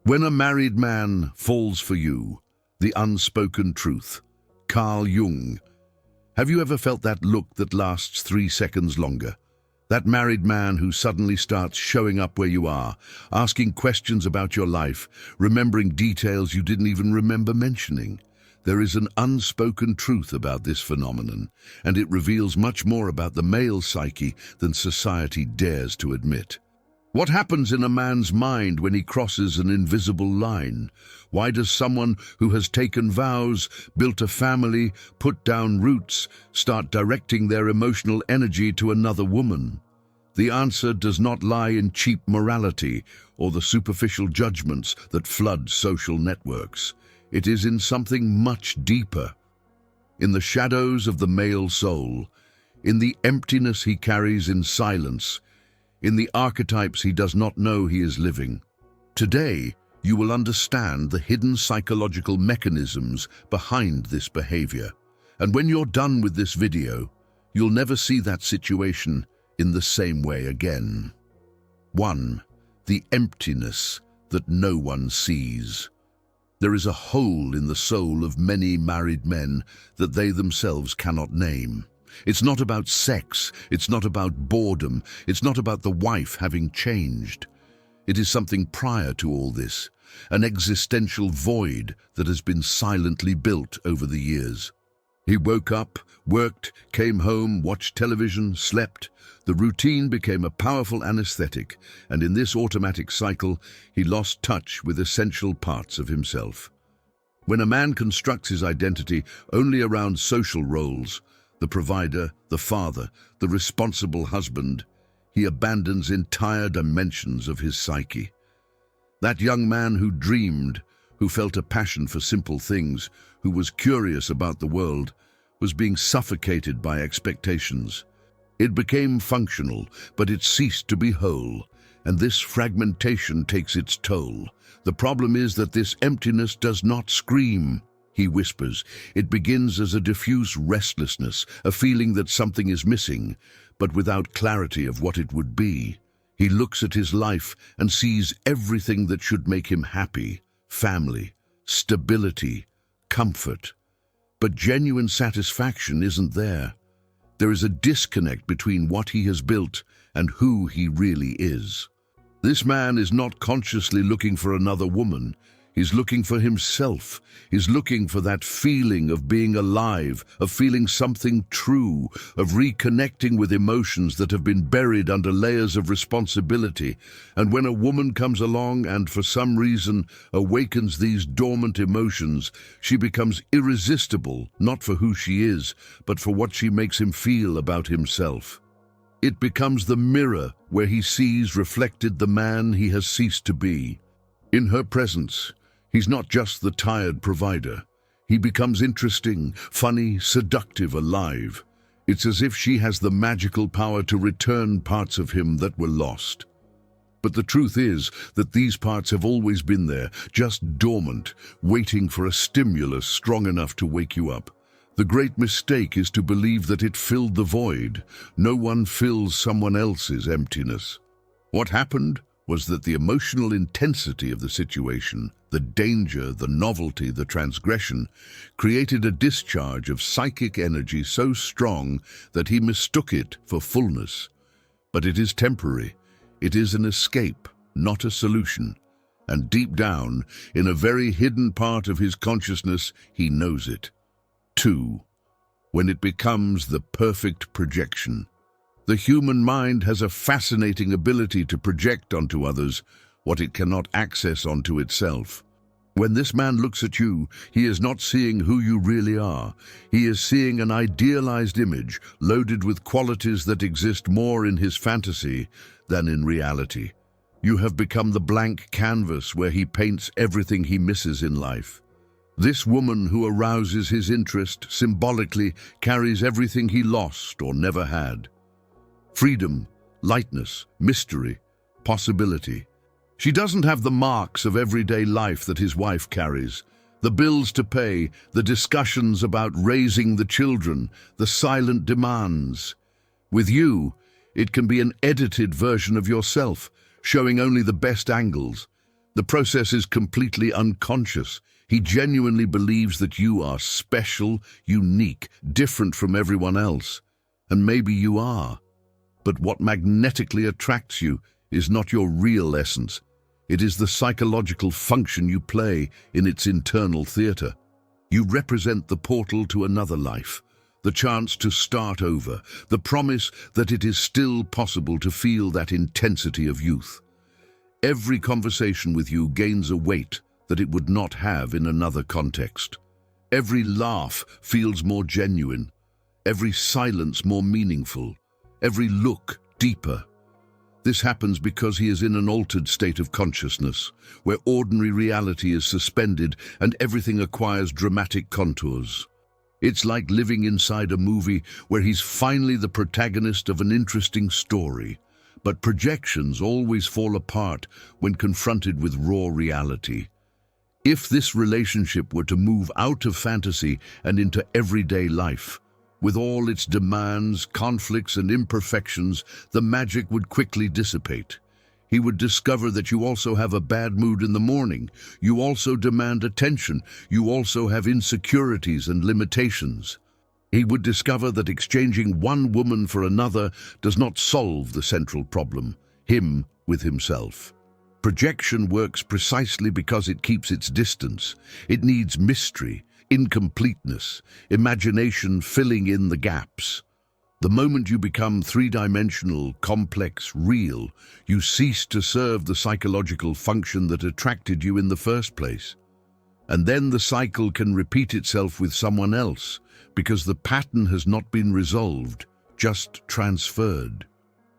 When a married man falls for you, the unspoken truth. Carl Jung. Have you ever felt that look that lasts 3 seconds longer? That married man who suddenly starts showing up where you are, asking questions about your life, remembering details you didn't even remember mentioning. There is an unspoken truth about this phenomenon, and it reveals much more about the male psyche than society dares to admit. What happens in a man's mind when he crosses an invisible line? Why does someone who has taken vows, built a family, put down roots, start directing their emotional energy to another woman? The answer does not lie in cheap morality or the superficial judgments that flood social networks. It is in something much deeper. In the shadows of the male soul, in the emptiness he carries in silence, in the archetypes he does not know he is living. Today, you will understand the hidden psychological mechanisms behind this behavior. And when you're done with this video, you'll never see that situation in the same way again. 1. The emptiness that no one sees. There is a hole in the soul of many married men that they themselves cannot name. It's not about sex, it's not about boredom, it's not about the wife having changed. It is something prior to all this, an existential void that has been silently built over the years. He woke up, worked, came home, watched television, slept. The routine became a powerful anesthetic, and in this automatic cycle, he lost touch with essential parts of himself. When a man constructs his identity only around social roles, the provider, the father, the responsible husband, he abandons entire dimensions of his psyche. That young man who dreamed, who felt a passion for simple things, who was curious about the world, was being suffocated by expectations. It became functional, but it ceased to be whole, and this fragmentation takes its toll. The problem is that this emptiness does not scream, he whispers. It begins as a diffuse restlessness, a feeling that something is missing, but without clarity of what it would be. He looks at his life and sees everything that should make him happy: family, stability, comfort. But genuine satisfaction isn't there. There is a disconnect between what he has built and who he really is. This man is not consciously looking for another woman. He's looking for himself. He's looking for that feeling of being alive, of feeling something true, of reconnecting with emotions that have been buried under layers of responsibility. And when a woman comes along and, for some reason, awakens these dormant emotions, she becomes irresistible, not for who she is, but for what she makes him feel about himself. It becomes the mirror where he sees reflected the man he has ceased to be. In her presence, he's not just the tired provider. He becomes interesting, funny, seductive, alive. It's as if she has the magical power to return parts of him that were lost. But the truth is that these parts have always been there, just dormant, waiting for a stimulus strong enough to wake you up. The great mistake is to believe that it filled the void. No one fills someone else's emptiness. What happened was that the emotional intensity of the situation, the danger, the novelty, the transgression, created a discharge of psychic energy so strong that he mistook it for fullness. But it is temporary. It is an escape, not a solution. And deep down, in a very hidden part of his consciousness, he knows it. 2. When it becomes the perfect projection. The human mind has a fascinating ability to project onto others what it cannot access onto itself. When this man looks at you, he is not seeing who you really are. He is seeing an idealized image loaded with qualities that exist more in his fantasy than in reality. You have become the blank canvas where he paints everything he misses in life. This woman who arouses his interest symbolically carries everything he lost or never had. Freedom, lightness, mystery, possibility. She doesn't have the marks of everyday life that his wife carries. The bills to pay, the discussions about raising the children, the silent demands. With you, it can be an edited version of yourself, showing only the best angles. The process is completely unconscious. He genuinely believes that you are special, unique, different from everyone else. And maybe you are. But what magnetically attracts you is not your real essence. It is the psychological function you play in its internal theater. You represent the portal to another life, the chance to start over, the promise that it is still possible to feel that intensity of youth. Every conversation with you gains a weight that it would not have in another context. Every laugh feels more genuine, every silence more meaningful, every look deeper. This happens because he is in an altered state of consciousness, where ordinary reality is suspended and everything acquires dramatic contours. It's like living inside a movie where he's finally the protagonist of an interesting story, but projections always fall apart when confronted with raw reality. If this relationship were to move out of fantasy and into everyday life, with all its demands, conflicts, and imperfections, the magic would quickly dissipate. He would discover that you also have a bad mood in the morning. You also demand attention. You also have insecurities and limitations. He would discover that exchanging one woman for another does not solve the central problem, him with himself. Projection works precisely because it keeps its distance. It needs mystery, incompleteness, imagination filling in the gaps. The moment you become three-dimensional, complex, real, you cease to serve the psychological function that attracted you in the first place. And then the cycle can repeat itself with someone else, because the pattern has not been resolved, just transferred.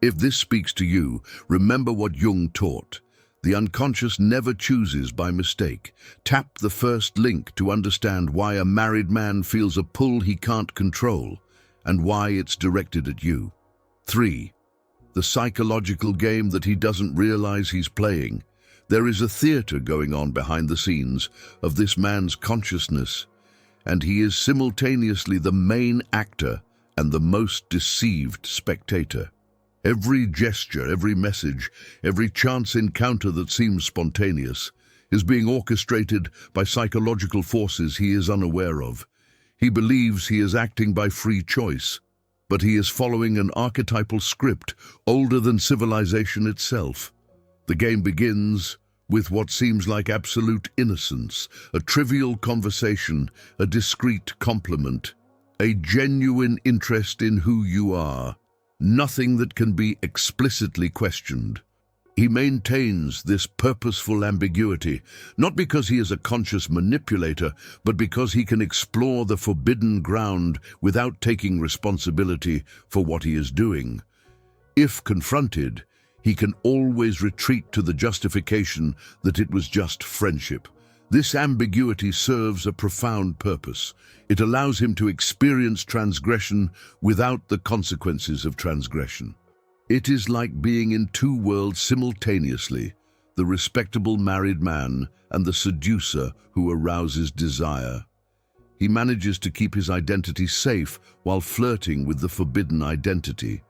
If this speaks to you, remember what Jung taught. The unconscious never chooses by mistake. Tap the first link to understand why a married man feels a pull he can't control and why it's directed at you. 3. The psychological game that he doesn't realize he's playing. There is a theater going on behind the scenes of this man's consciousness, and he is simultaneously the main actor and the most deceived spectator. Every gesture, every message, every chance encounter that seems spontaneous is being orchestrated by psychological forces he is unaware of. He believes he is acting by free choice, but he is following an archetypal script older than civilization itself. The game begins with what seems like absolute innocence, a trivial conversation, a discreet compliment, a genuine interest in who you are. Nothing that can be explicitly questioned. He maintains this purposeful ambiguity, not because he is a conscious manipulator, but because he can explore the forbidden ground without taking responsibility for what he is doing. If confronted, he can always retreat to the justification that it was just friendship. This ambiguity serves a profound purpose. It allows him to experience transgression without the consequences of transgression. It is like being in two worlds simultaneously, the respectable married man and the seducer who arouses desire. He manages to keep his identity safe while flirting with the forbidden identity.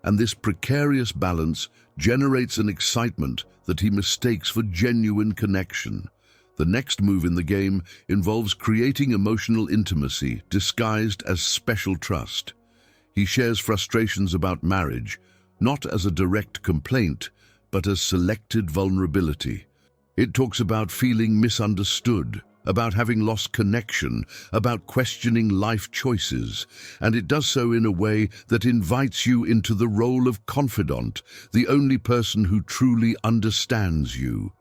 And this precarious balance generates an excitement that he mistakes for genuine connection. The next move in the game involves creating emotional intimacy disguised as special trust. He shares frustrations about marriage, not as a direct complaint, but as selected vulnerability. It talks about feeling misunderstood, about having lost connection, about questioning life choices, and it does so in a way that invites you into the role of confidant, the only person who truly understands you.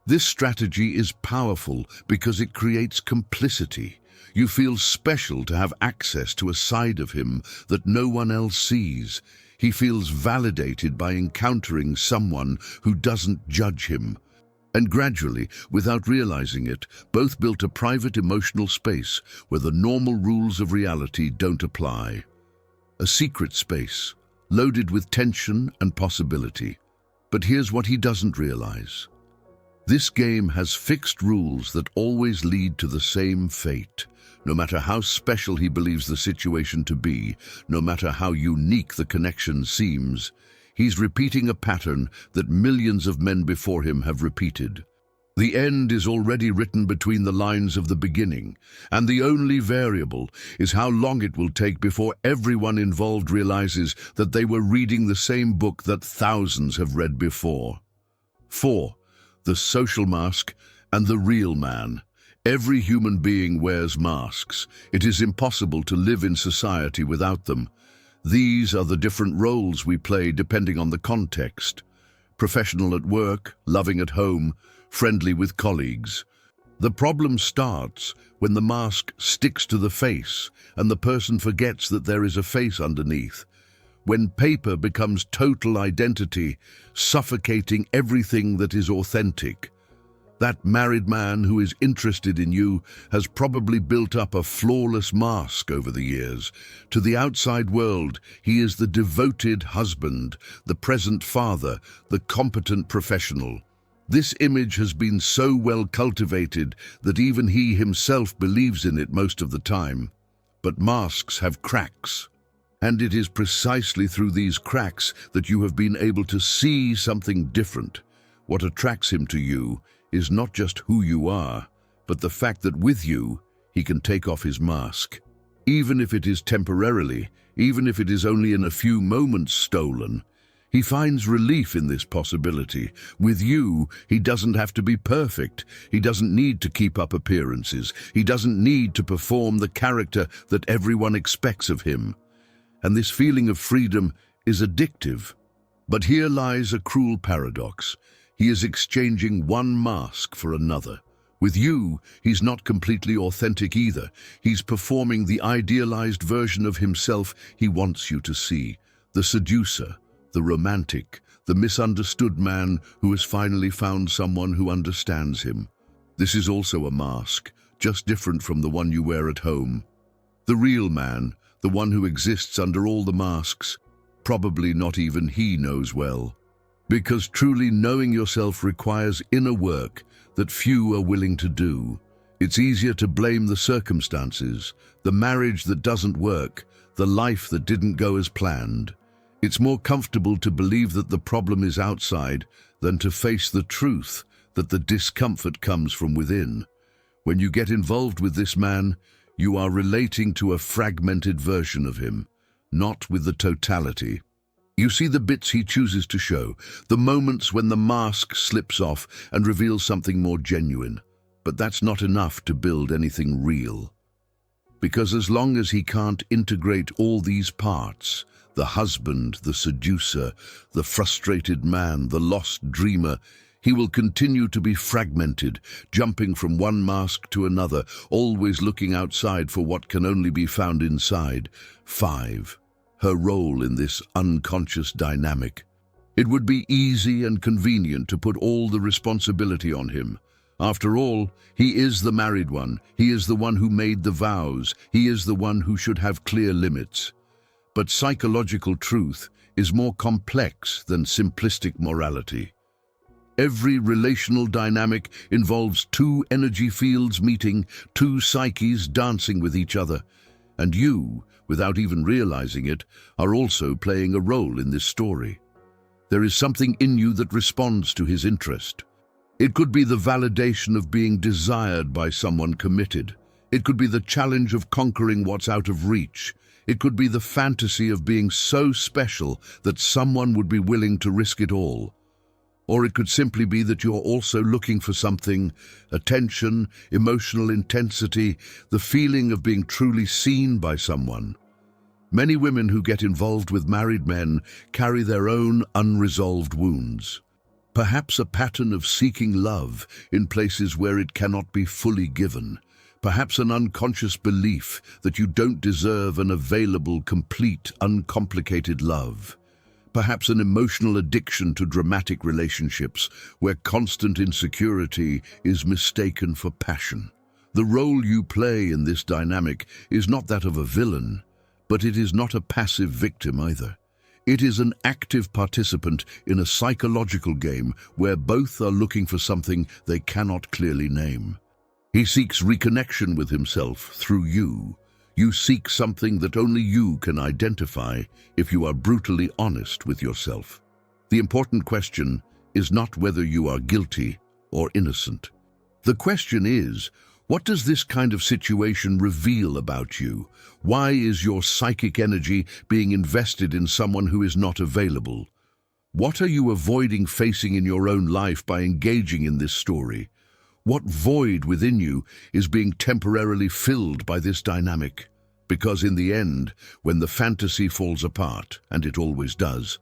This strategy is powerful because it creates complicity. You feel special to have access to a side of him that no one else sees. He feels validated by encountering someone who doesn't judge him. And gradually, without realizing it, both built a private emotional space where the normal rules of reality don't apply. A secret space, loaded with tension and possibility. But here's what he doesn't realize. This game has fixed rules that always lead to the same fate. No matter how special he believes the situation to be, no matter how unique the connection seems, he's repeating a pattern that millions of men before him have repeated. The end is already written between the lines of the beginning, and the only variable is how long it will take before everyone involved realizes that they were reading the same book that thousands have read before. 4. The social mask and the real man. Every human being wears masks. It is impossible to live in society without them. These are the different roles we play depending on the context. Professional at work, loving at home, friendly with colleagues. The problem starts when the mask sticks to the face and the person forgets that there is a face underneath. When paper becomes total identity, suffocating everything that is authentic. That married man who is interested in you has probably built up a flawless mask over the years. To the outside world, he is the devoted husband, the present father, the competent professional. This image has been so well cultivated that even he himself believes in it most of the time. But masks have cracks. And it is precisely through these cracks that you have been able to see something different. What attracts him to you is not just who you are, but the fact that with you, he can take off his mask. Even if it is temporarily, even if it is only in a few moments stolen, he finds relief in this possibility. With you, he doesn't have to be perfect. He doesn't need to keep up appearances. He doesn't need to perform the character that everyone expects of him. And this feeling of freedom is addictive. But here lies a cruel paradox. He is exchanging one mask for another. With you, he's not completely authentic either. He's performing the idealized version of himself he wants you to see. The seducer, the romantic, the misunderstood man who has finally found someone who understands him. This is also a mask, just different from the one you wear at home. The real man, the one who exists under all the masks, probably not even he knows well. Because truly knowing yourself requires inner work that few are willing to do. It's easier to blame the circumstances, the marriage that doesn't work, the life that didn't go as planned. It's more comfortable to believe that the problem is outside than to face the truth that the discomfort comes from within. When you get involved with this man, you are relating to a fragmented version of him, not with the totality. You see the bits he chooses to show, the moments when the mask slips off and reveals something more genuine. But that's not enough to build anything real. Because as long as he can't integrate all these parts, the husband, the seducer, the frustrated man, the lost dreamer, he will continue to be fragmented, jumping from one mask to another, always looking outside for what can only be found inside. 5. Her role in this unconscious dynamic. It would be easy and convenient to put all the responsibility on him. After all, he is the married one. He is the one who made the vows. He is the one who should have clear limits. But psychological truth is more complex than simplistic morality. Every relational dynamic involves two energy fields meeting, two psyches dancing with each other. And you, without even realizing it, are also playing a role in this story. There is something in you that responds to his interest. It could be the validation of being desired by someone committed. It could be the challenge of conquering what's out of reach. It could be the fantasy of being so special that someone would be willing to risk it all. Or it could simply be that you're also looking for something, attention, emotional intensity, the feeling of being truly seen by someone. Many women who get involved with married men carry their own unresolved wounds. Perhaps a pattern of seeking love in places where it cannot be fully given. Perhaps an unconscious belief that you don't deserve an available, complete, uncomplicated love. Perhaps an emotional addiction to dramatic relationships where constant insecurity is mistaken for passion. The role you play in this dynamic is not that of a villain, but it is not a passive victim either. It is an active participant in a psychological game where both are looking for something they cannot clearly name. He seeks reconnection with himself through you. You seek something that only you can identify if you are brutally honest with yourself. The important question is not whether you are guilty, or innocent. The question is, what does this kind of situation reveal about you? Why is your psychic energy being invested in someone who is not available? What are you avoiding facing in your own life by engaging in this story? What void within you is being temporarily filled by this dynamic? Because in the end, when the fantasy falls apart, and it always does,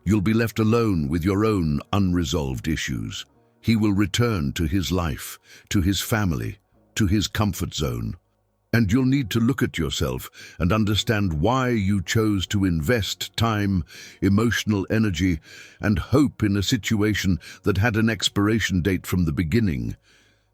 you'll be left alone with your own unresolved issues. He will return to his life, to his family, to his comfort zone. And you'll need to look at yourself and understand why you chose to invest time, emotional energy, and hope in a situation that had an expiration date from the beginning.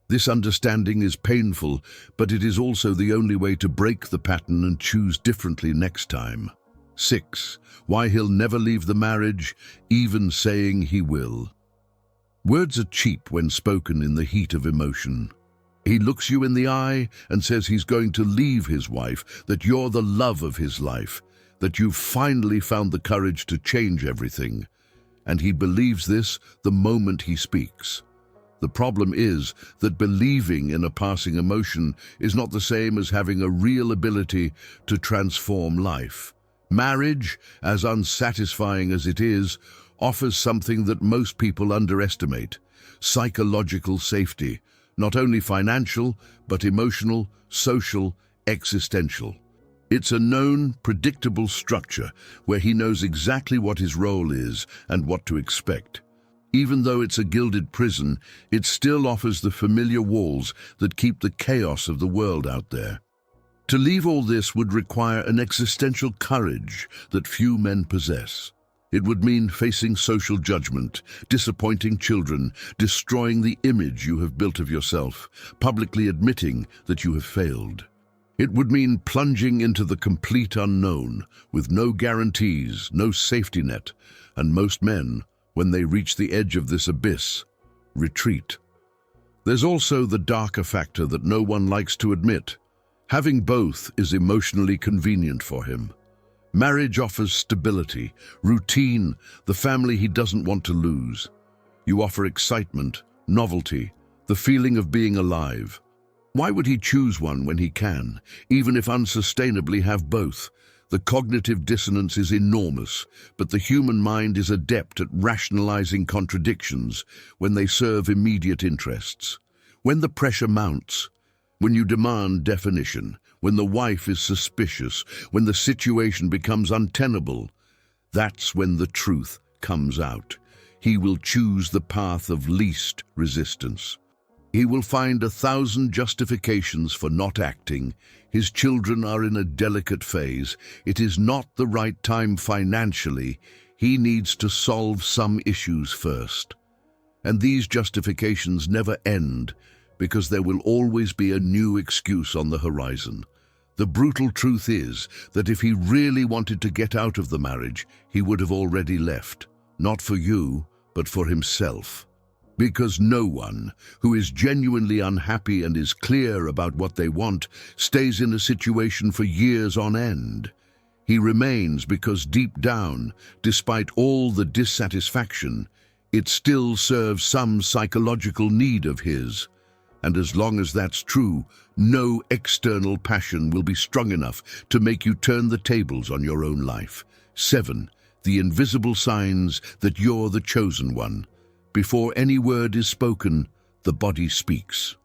This understanding is painful, but it is also the only way to break the pattern and choose differently next time. 6. Why he'll never leave the marriage, even saying he will. Words are cheap when spoken in the heat of emotion. He looks you in the eye and says he's going to leave his wife, that you're the love of his life, that you've finally found the courage to change everything. And he believes this the moment he speaks. The problem is that believing in a passing emotion is not the same as having a real ability to transform life. Marriage, as unsatisfying as it is, offers something that most people underestimate: psychological safety, not only financial, but emotional, social, existential. It's a known, predictable structure where he knows exactly what his role is and what to expect. Even though it's a gilded prison, it still offers the familiar walls that keep the chaos of the world out there. To leave all this would require an existential courage that few men possess. It would mean facing social judgment, disappointing children, destroying the image you have built of yourself, publicly admitting that you have failed. It would mean plunging into the complete unknown, with no guarantees, no safety net, and most men, when they reach the edge of this abyss, retreat. There's also the darker factor that no one likes to admit. Having both is emotionally convenient for him. Marriage offers stability, routine, the family he doesn't want to lose. You offer excitement, novelty, the feeling of being alive. Why would he choose one when he can, even if unsustainably have both? The cognitive dissonance is enormous, but the human mind is adept at rationalizing contradictions when they serve immediate interests. When the pressure mounts, when you demand definition, when the wife is suspicious, when the situation becomes untenable, that's when the truth comes out. He will choose the path of least resistance. He will find 1,000 justifications for not acting. His children are in a delicate phase. It is not the right time financially. He needs to solve some issues first. And these justifications never end, because there will always be a new excuse on the horizon. The brutal truth is that if he really wanted to get out of the marriage, he would have already left. Not for you, but for himself. Because no one who is genuinely unhappy and is clear about what they want stays in a situation for years on end. He remains because deep down, despite all the dissatisfaction, it still serves some psychological need of his. And as long as that's true, no external passion will be strong enough to make you turn the tables on your own life. 7. The invisible signs that you're the chosen one. Before any word is spoken, the body speaks.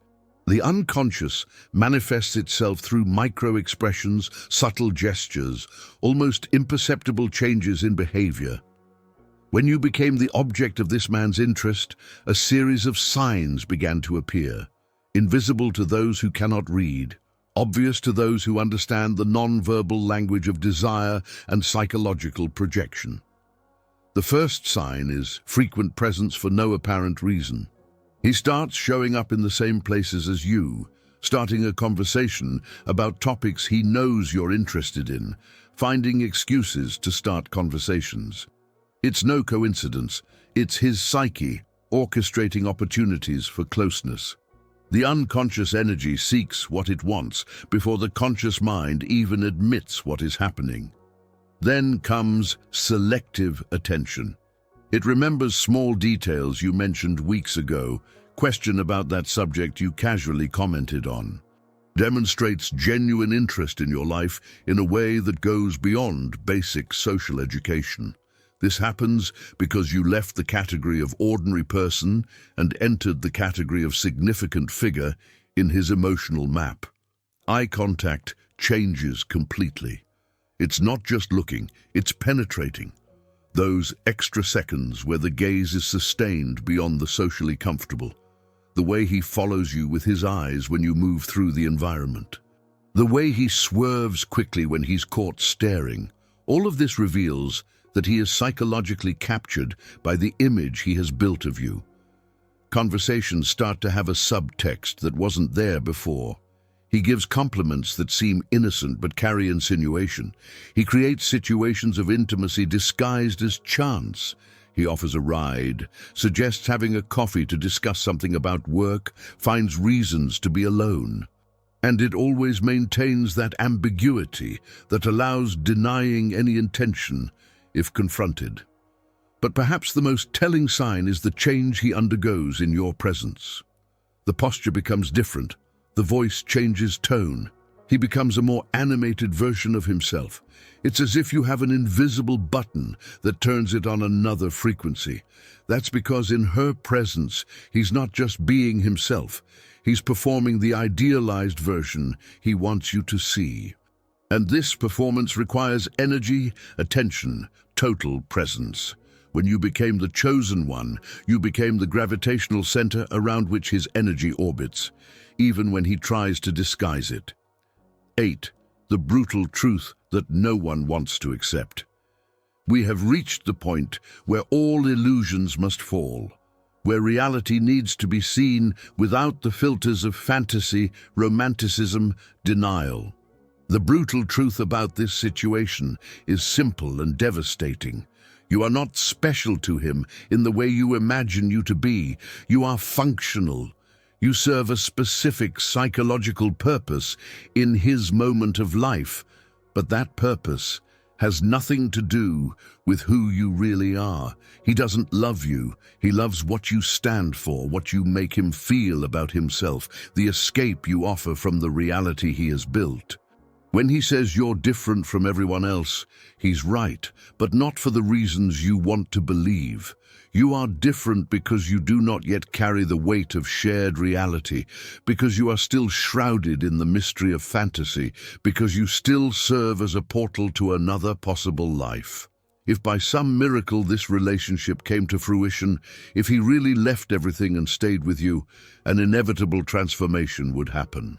The unconscious manifests itself through micro-expressions, subtle gestures, almost imperceptible changes in behavior. When you became the object of this man's interest, a series of signs began to appear, invisible to those who cannot read, obvious to those who understand the non-verbal language of desire and psychological projection. The first sign is frequent presence for no apparent reason. He starts showing up in the same places as you, starting a conversation about topics he knows you're interested in, finding excuses to start conversations. It's no coincidence, it's his psyche orchestrating opportunities for closeness. The unconscious energy seeks what it wants before the conscious mind even admits what is happening. Then comes selective attention. It remembers small details you mentioned weeks ago, question about that subject you casually commented on. Demonstrates genuine interest in your life in a way that goes beyond basic social education. This happens because you left the category of ordinary person and entered the category of significant figure in his emotional map. Eye contact changes completely. It's not just looking, it's penetrating. Those extra seconds where the gaze is sustained beyond the socially comfortable. The way he follows you with his eyes when you move through the environment. The way he swerves quickly when he's caught staring. All of this reveals that he is psychologically captured by the image he has built of you. Conversations start to have a subtext that wasn't there before. He gives compliments that seem innocent but carry insinuation. He creates situations of intimacy disguised as chance. He offers a ride, suggests having a coffee to discuss something about work, finds reasons to be alone. And it always maintains that ambiguity that allows denying any intention if confronted. But perhaps the most telling sign is the change he undergoes in your presence. The posture becomes different. The voice changes tone. He becomes a more animated version of himself. It's as if you have an invisible button that turns it on another frequency. That's because in her presence, he's not just being himself. He's performing the idealized version he wants you to see. And this performance requires energy, attention, total presence. When you became the chosen one, you became the gravitational center around which his energy orbits, even when he tries to disguise it. 8. The brutal truth that no one wants to accept. We have reached the point where all illusions must fall, where reality needs to be seen without the filters of fantasy, romanticism, denial. The brutal truth about this situation is simple and devastating. You are not special to him in the way you imagine you to be. You are functional. You serve a specific psychological purpose in his moment of life, but that purpose has nothing to do with who you really are. He doesn't love you. He loves what you stand for, what you make him feel about himself, the escape you offer from the reality he has built. When he says you're different from everyone else, he's right, but not for the reasons you want to believe. You are different because you do not yet carry the weight of shared reality, because you are still shrouded in the mystery of fantasy, because you still serve as a portal to another possible life. If by some miracle this relationship came to fruition, if he really left everything and stayed with you, an inevitable transformation would happen.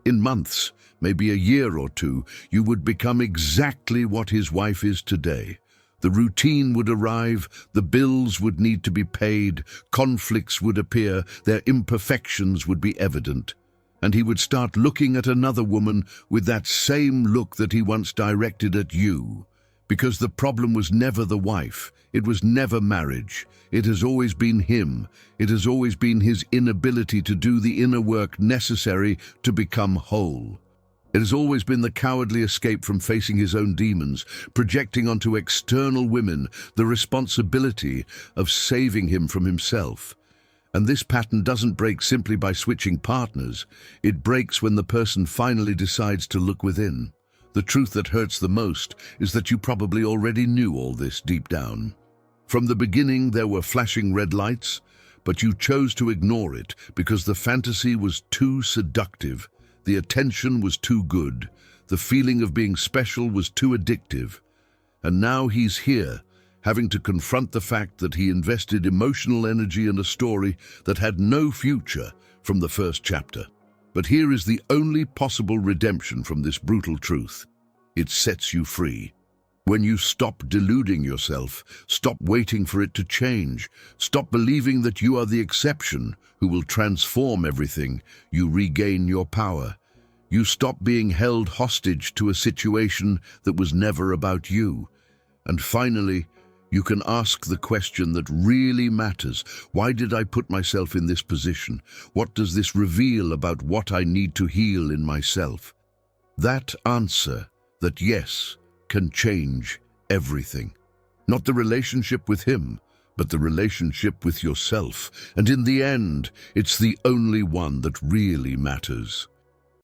In months, maybe a year or two, you would become exactly what his wife is today. The routine would arrive, the bills would need to be paid, conflicts would appear, their imperfections would be evident. And he would start looking at another woman with that same look that he once directed at you. Because the problem was never the wife, it was never marriage. It has always been him. It has always been his inability to do the inner work necessary to become whole. It has always been the cowardly escape from facing his own demons, projecting onto external women the responsibility of saving him from himself. And this pattern doesn't break simply by switching partners. It breaks when the person finally decides to look within. The truth that hurts the most is that you probably already knew all this deep down. From the beginning, there were flashing red lights, but you chose to ignore it because the fantasy was too seductive. The attention was too good. The feeling of being special was too addictive. And now he's here, having to confront the fact that he invested emotional energy in a story that had no future from the first chapter. But here is the only possible redemption from this brutal truth. It sets you free. When you stop deluding yourself, stop waiting for it to change, stop believing that you are the exception who will transform everything, you regain your power. You stop being held hostage to a situation that was never about you. And finally, you can ask the question that really matters. Why did I put myself in this position? What does this reveal about what I need to heal in myself? That answer, that yes, can change everything. Not the relationship with him, but the relationship with yourself. And in the end, it's the only one that really matters.